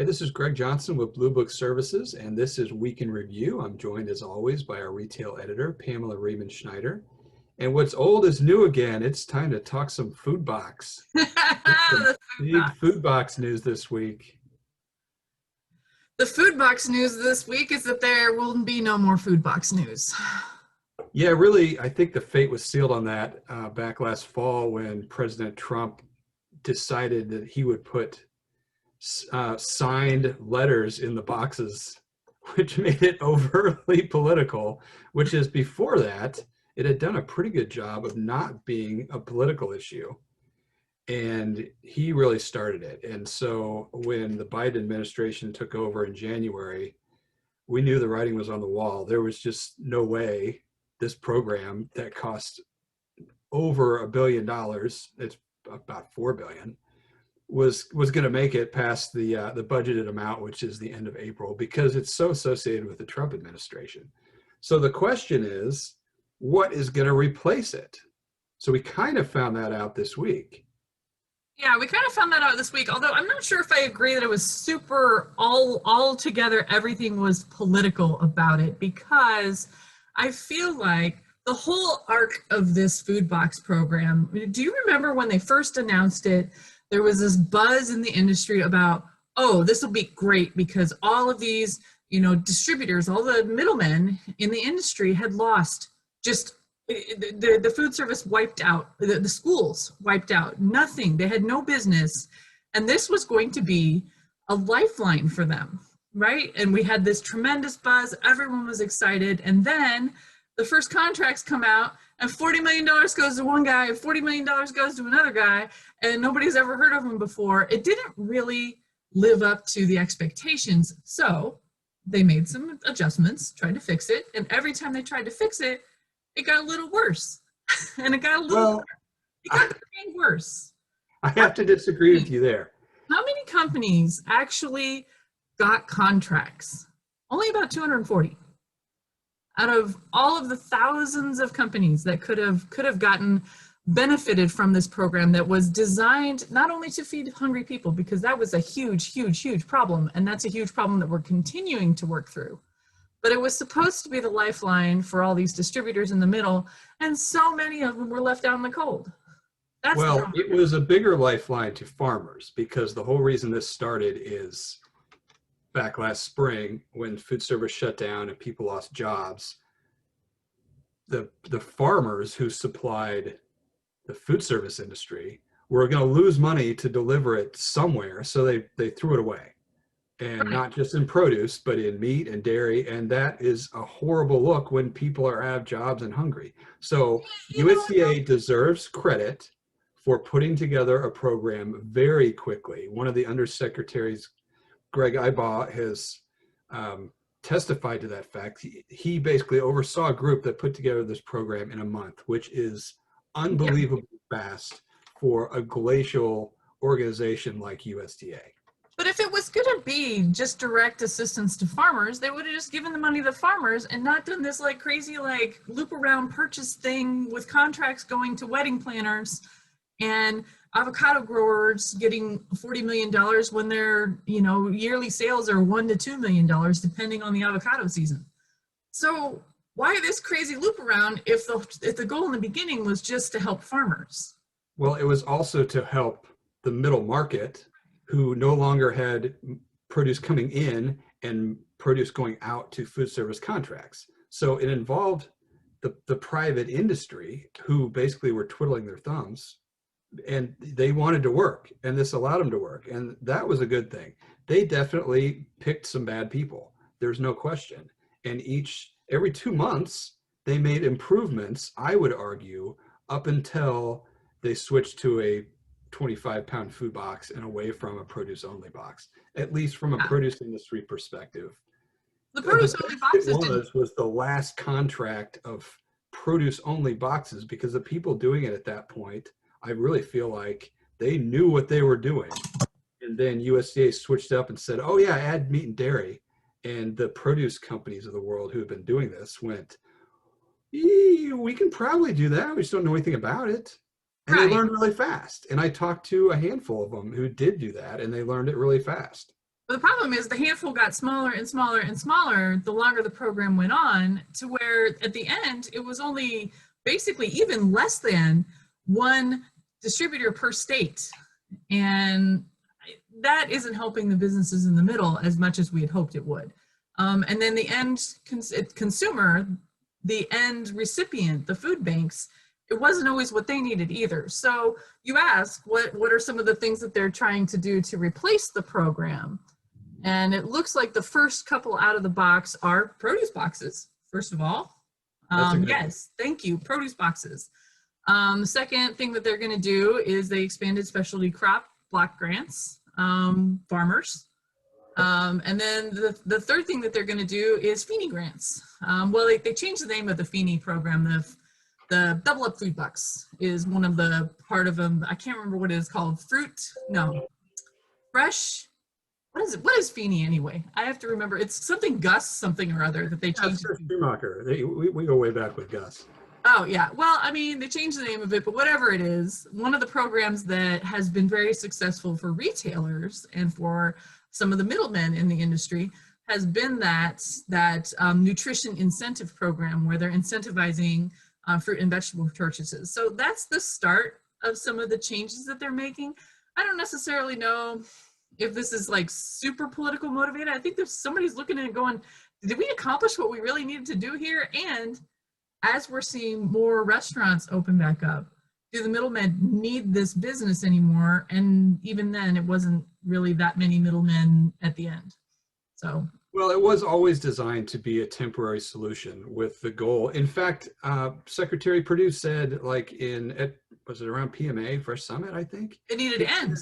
This is Greg Johnson with Blue Book Services, and this is Week in Review. I'm joined as always by our retail editor, Pamela Schneider. And what's old is new again. It's time to talk some food box. Some big food box news this week. The food box news this week is that there will be no more food box news. Yeah, really, I think the fate was sealed on that back last fall when President Trump decided that he would put signed letters in the boxes, which made it overtly political, which is before that, it had done a pretty good job of not being a political issue. And he really started it. And so when the Biden administration took over in January, we knew the writing was on the wall. There was just no way this program that cost over $1 billion, it's about $4 billion, was going to make it past the budgeted amount, which is the end of April, because it's so associated with the Trump administration. So the question is, what is going to replace it? So we kind of found that out this week. Yeah, we kind of found that out this week, although I'm not sure if I agree that it was super all together, everything was political about it, because I feel like the whole arc of this food box program, do you remember when they first announced it, there was this buzz in the industry about, oh, this will be great because all of these, distributors, all the middlemen in the industry had lost just the food service wiped out, the schools wiped out, nothing. They had no business. And this was going to be a lifeline for them, right? And we had this tremendous buzz. Everyone was excited. And then the first contracts come out and $40 million goes to one guy, $40 million goes to another guy, and nobody's ever heard of him before. It didn't really live up to the expectations. So they made some adjustments, tried to fix it. And every time they tried to fix it, it got a little worse. And it got it got worse. I have to disagree with you there. How many companies actually got contracts? Only about 240. Out of all of the thousands of companies that could have gotten benefited from this program that was designed not only to feed hungry people, because that was a huge problem, and that's a huge problem that we're continuing to work through, but it was supposed to be the lifeline for all these distributors in the middle, and so many of them were left out in the cold. It was a bigger lifeline to farmers, because the whole reason this started is back last spring when food service shut down and people lost jobs. The farmers who supplied the food service industry were going to lose money to deliver it somewhere, so they threw it away. And right. Not just in produce, but in meat and dairy. And that is a horrible look when people are out of jobs and hungry. So USDA deserves credit for putting together a program very quickly. One of the undersecretaries, Greg Ibaugh, has testified to that fact. He basically oversaw a group that put together this program in a month, which is unbelievably fast for a glacial organization like USDA. But if it was going to be just direct assistance to farmers, they would have just given the money to farmers and not done this crazy loop around purchase thing with contracts going to wedding planners and avocado growers getting $40 million when their yearly sales are $1 to $2 million depending on the avocado season. So why this crazy loop around if the goal in the beginning was just to help farmers? Well, it was also to help the middle market, who no longer had produce coming in and produce going out to food service contracts. So it involved the private industry, who basically were twiddling their thumbs, and they wanted to work, and this allowed them to work. And that was a good thing. They definitely picked some bad people. There's no question. And every 2 months, they made improvements, I would argue, up until they switched to a 25-pound food box and away from a produce-only box, at least from a produce industry perspective. The produce-only boxes was the last contract of produce-only boxes, because the people doing it at that point, I really feel like they knew what they were doing. And then USDA switched up and said, oh yeah, add meat and dairy. And the produce companies of the world who have been doing this went, we can probably do that. We just don't know anything about it. And They learned really fast. And I talked to a handful of them who did do that, and they learned it really fast. But the problem is the handful got smaller and smaller and smaller the longer the program went on, to where at the end it was only basically even less than one distributor per state. And that isn't helping the businesses in the middle as much as we had hoped it would. And then the end consumer, the end recipient, the food banks, it wasn't always what they needed either. So you ask, what are some of the things that they're trying to do to replace the program? And it looks like the first couple out of the box are produce boxes, first of all. Yes, thank you, produce boxes. The second thing that they're going to do is they expanded specialty crop block grants, farmers. And then the third thing that they're going to do is Feeney grants. Well, they changed the name of the Feeney program. The Double Up Food Bucks is one of the part of them. I can't remember what it is called. Fresh. What is Feeney anyway? I have to remember. It's something Gus something or other that they changed. That's Schumacher. We go way back with Gus. Oh yeah. Well, I mean, they changed the name of it, but whatever it is, one of the programs that has been very successful for retailers and for some of the middlemen in the industry has been that nutrition incentive program where they're incentivizing fruit and vegetable purchases. So that's the start of some of the changes that they're making. I don't necessarily know if this is like super political motivated. I think there's somebody's looking at it going, did we accomplish what we really needed to do here? And as we're seeing more restaurants open back up, do the middlemen need this business anymore? And even then, it wasn't really that many middlemen at the end. So. Well, it was always designed to be a temporary solution with the goal. In fact, Secretary Perdue said, like was it around PMA, Fresh Summit, I think? It needed to end.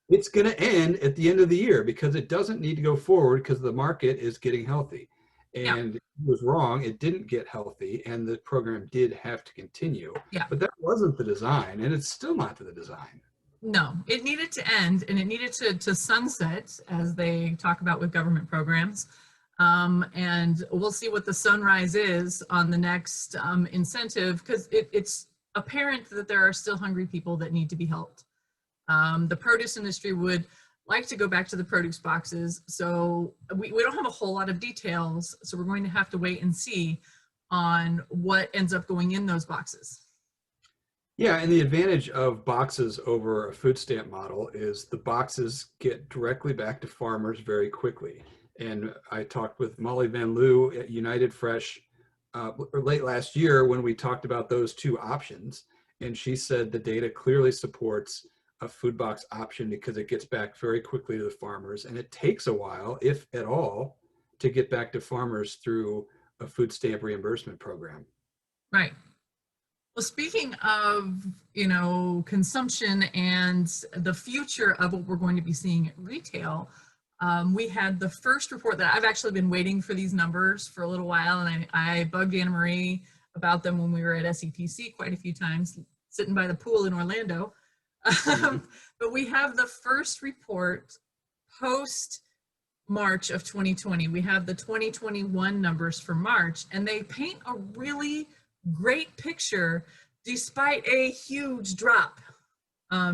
It's going to end at the end of the year because it doesn't need to go forward because the market is getting healthy. And it was wrong. It didn't get healthy, and the program did have to continue. Yeah. But that wasn't the design, and it's still not the design. No, it needed to end, and it needed to sunset, as they talk about with government programs. And we'll see what the sunrise is on the next incentive, because it's apparent that there are still hungry people that need to be helped. The produce industry would like to go back to the produce boxes. So we don't have a whole lot of details. So we're going to have to wait and see on what ends up going in those boxes. Yeah, and the advantage of boxes over a food stamp model is the boxes get directly back to farmers very quickly. And I talked with Molly Van Loo at United Fresh late last year when we talked about those two options. And she said the data clearly supports a food box option because it gets back very quickly to the farmers, and it takes a while, if at all, to get back to farmers through a food stamp reimbursement program. Right. Well, speaking of, consumption and the future of what we're going to be seeing at retail, we had the first report that I've actually been waiting for these numbers for a little while, and I bugged Anna Marie about them when we were at SEPC quite a few times, sitting by the pool in Orlando. But we have the first report post March of 2020. We have the 2021 numbers for March, and they paint a really great picture despite a huge drop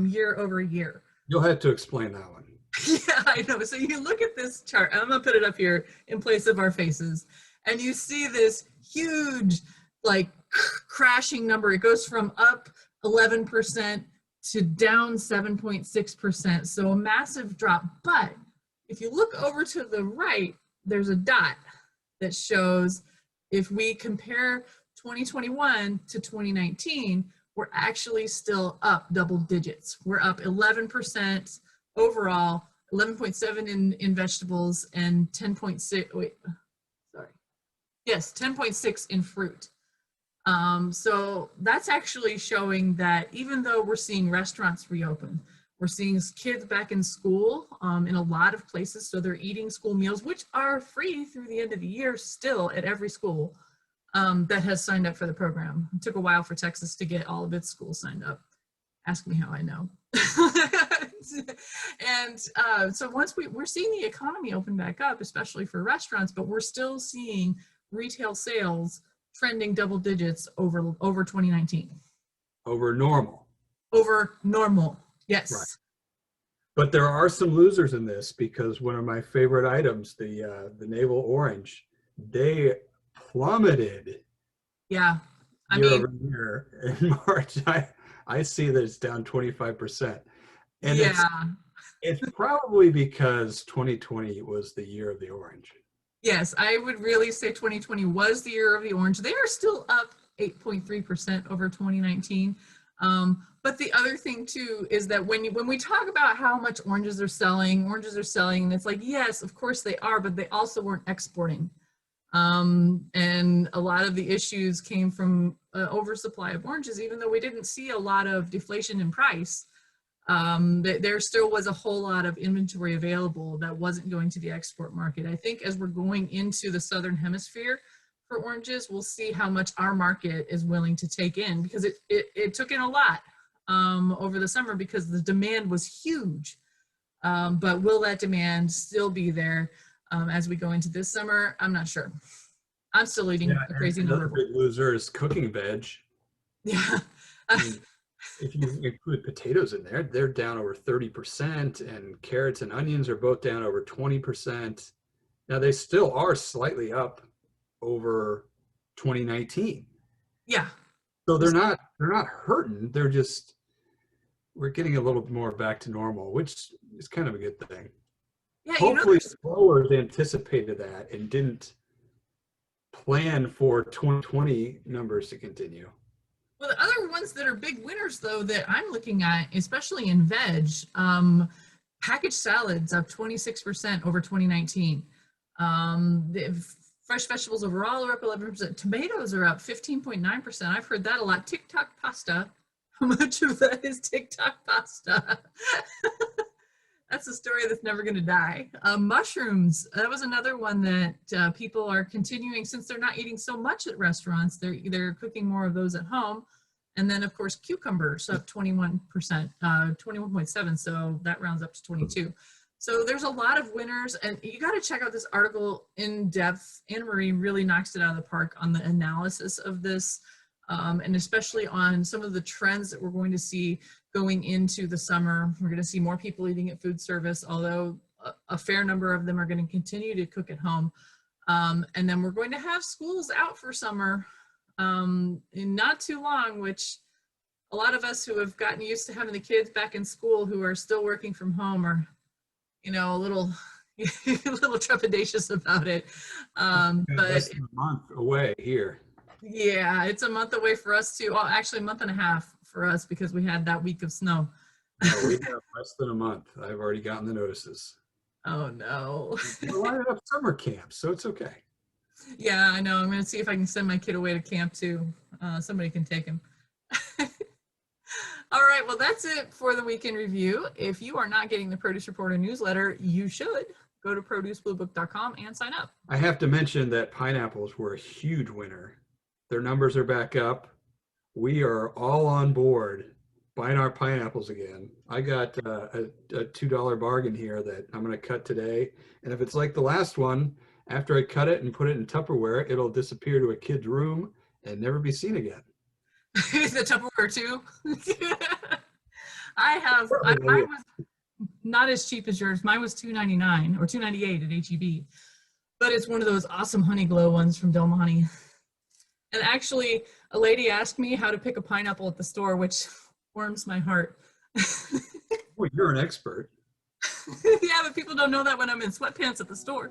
year over year. You'll have to explain that one. Yeah, I know. So you look at this chart, I'm gonna put it up here in place of our faces, and you see this huge like crashing number. It goes from up 11% to down 7.6%. So a massive drop. But if you look over to the right, there's a dot that shows if we compare 2021 to 2019, we're actually still up double digits. We're up 11% overall, 11.7 in vegetables, and 10.6, 10.6 in fruit. So that's actually showing that even though we're seeing restaurants reopen, we're seeing kids back in school in a lot of places. So they're eating school meals, which are free through the end of the year still at every school that has signed up for the program. It took a while for Texas to get all of its schools signed up. Ask me how I know. And so once we're seeing the economy open back up, especially for restaurants, but we're still seeing retail sales trending double digits over 2019. Over normal. Over normal, yes. Right. But there are some losers in this because one of my favorite items, the navel orange, they plummeted Yeah. I year mean, over year. In March, I see that it's down 25. And yeah. it's probably because 2020 was the year of the orange. Yes, I would really say 2020 was the year of the orange. They are still up 8.3% over 2019. But the other thing too is that when we talk about how much oranges are selling, and it's like, yes, of course they are, but they also weren't exporting. And a lot of the issues came from oversupply of oranges, even though we didn't see a lot of deflation in price. There still was a whole lot of inventory available that wasn't going to the export market. I think as we're going into the Southern Hemisphere for oranges, we'll see how much our market is willing to take in, because it took in a lot over the summer because the demand was huge. But will that demand still be there as we go into this summer? I'm not sure. I'm still eating Yeah, a and crazy another number. big loser is cooking veg. Yeah. I mean, if you include potatoes in there, they're down over 30%, and carrots and onions are both down over 20%. Now they still are slightly up over 2019. Yeah. So they're not hurting. They're just we're getting a little more back to normal, which is kind of a good thing. Yeah, Hopefully there's growers anticipated that and didn't plan for 2020 numbers to continue. well, the other ones that are big winners though that I'm looking at, especially in veg, packaged salads up 26% over 2019. Fresh vegetables overall are up 11%. Tomatoes are up 15.9%. I've heard that a lot. TikTok pasta. How much of that is TikTok pasta? That's a story that's never going to die. Mushrooms, that was another one that people are continuing, since they're not eating so much at restaurants, they're cooking more of those at home. And then of course cucumbers up 21%, 21.7, so that rounds up to 22. So there's a lot of winners, and you got to check out this article in depth. Anna Marie really knocks it out of the park on the analysis of this, and especially on some of the trends that we're going to see going into the summer. We're going to see more people eating at food service, although a fair number of them are going to continue to cook at home. And then we're going to have schools out for summer in not too long, which a lot of us who have gotten used to having the kids back in school who are still working from home are, a little a little trepidatious about it. But Less than a month away here. yeah, it's a month away for us too. Well, actually a month and a half for us because we had that week of snow. No, we have less than a month. I've already gotten the notices. Oh no. We're lining up summer camps, so it's okay. Yeah, I know. I'm going to see if I can send my kid away to camp too. Somebody can take him. All right, well, that's it for the weekend review. If you are not getting the Produce Reporter newsletter, you should go to producebluebook.com and sign up. I have to mention that pineapples were a huge winner. Their numbers are back up. We are all on board buying our pineapples again. I got a $2 bargain here that I'm going to cut today. And if it's like the last one, after I cut it and put it in Tupperware, it'll disappear to a kid's room and never be seen again. The Tupperware too. Mine was not as cheap as yours. Mine was $2.99 or $2.98 at HEB, but it's one of those awesome honey glow ones from Del Monte. And actually, a lady asked me how to pick a pineapple at the store, which warms my heart. Well, you're an expert. Yeah, but people don't know that when I'm in sweatpants at the store.